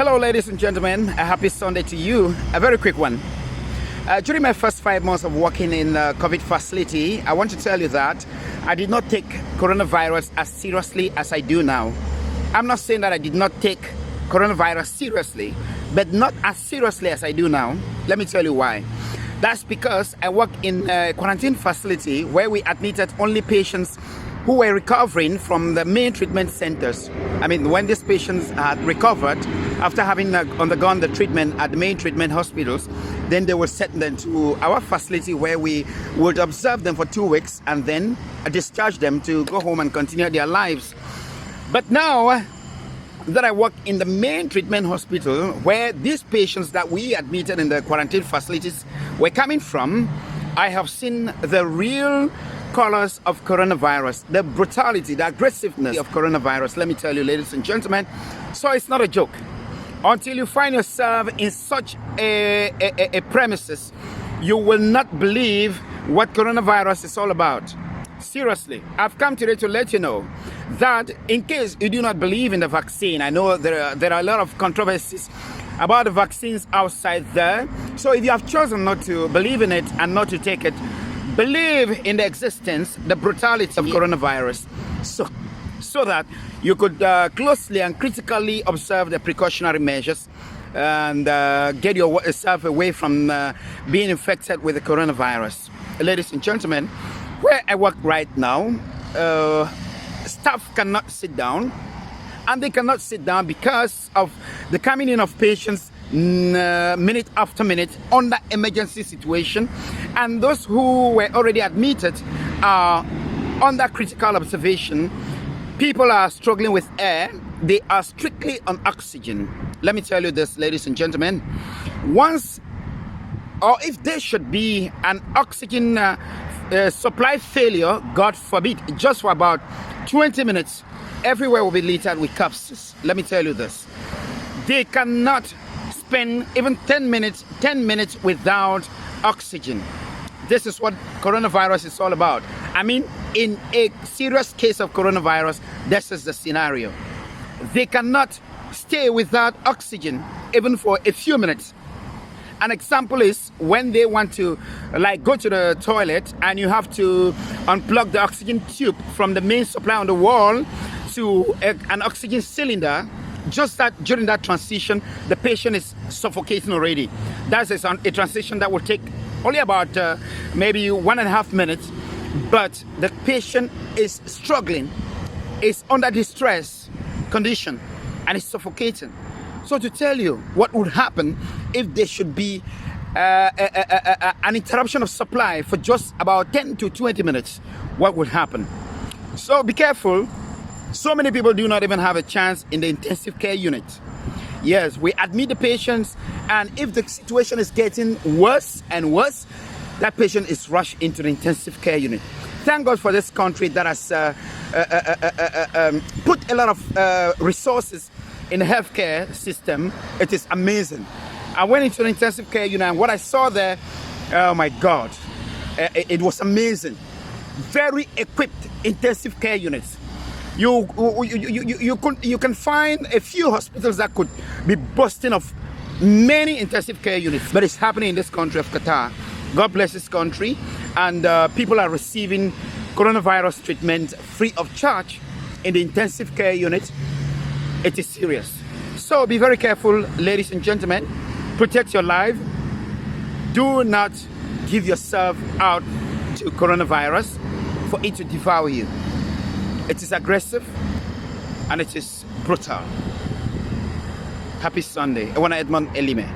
Hello, ladies and gentlemen. A happy Sunday to you. A very quick one. During my first 5 months of working in a COVID facility, I want to tell you that I did not take coronavirus as seriously as I do now. I'm not saying that I did not take coronavirus seriously, but not as seriously as I do now. Let me tell you why. That's because I work in a quarantine facility where we admitted only patients who were recovering from the main treatment centers. I mean, when these patients had recovered after having undergone the treatment at the main treatment hospitals, then they were sent them to our facility where we would observe them for 2 weeks and then discharge them to go home and continue their lives. But now that I work in the main treatment hospital where these patients that we admitted in the quarantine facilities were coming from, I have seen the real colors of coronavirus, the brutality, the aggressiveness of coronavirus. Let me tell you, ladies and gentlemen, so it's not a joke. Until you find yourself in such a premises, you will not believe what coronavirus is all about. Seriously, I've come today to let you know that in case you do not believe in the vaccine, I know there are a lot of controversies about the vaccines outside there. So if you have chosen not to believe in it and not to take it, believe in the existence, the brutality of coronavirus, so that you could closely and critically observe the precautionary measures and get yourself away from being infected with the coronavirus. Ladies and gentlemen, where I work right now, staff cannot sit down, and they cannot sit down because of the coming in of patients minute after minute under emergency situation, and those who were already admitted are under critical observation. People are struggling with air. They are strictly on oxygen. Let me tell you this, ladies and gentlemen, once or if there should be an oxygen supply failure, God forbid, just for about 20 minutes, everywhere will be littered with corpses. Let me tell you this, they cannot spend even 10 minutes without oxygen. This is what coronavirus is all about. I mean, in a serious case of coronavirus, this is the scenario. They cannot stay without oxygen even for a few minutes. An example is when they want to go to the toilet and you have to unplug the oxygen tube from the main supply on the wall to an oxygen cylinder. Just that during that transition, the patient is suffocating already. That's a transition that will take only about maybe 1.5 minutes, but the patient is struggling, is under distress condition, and is suffocating. So to tell you what would happen if there should be an interruption of supply for just about 10 to 20 minutes, what would happen? So be careful. So many people do not even have a chance in the intensive care unit. Yes, we admit the patients, and if the situation is getting worse and worse, that patient is rushed into the intensive care unit. Thank God for this country that has put a lot of resources in the healthcare system. It is amazing. I went into the intensive care unit, and what I saw there, oh my God, it was amazing. Very equipped intensive care units. You can find a few hospitals that could be boasting of many intensive care units, but it's happening in this country of Qatar. God bless this country, and people are receiving coronavirus treatment free of charge in the intensive care unit. It is serious. So be very careful, ladies and gentlemen. Protect your life. Do not give yourself out to coronavirus for it to devour you. It is aggressive and it is brutal. Happy Sunday. Ewana Edmond Elime.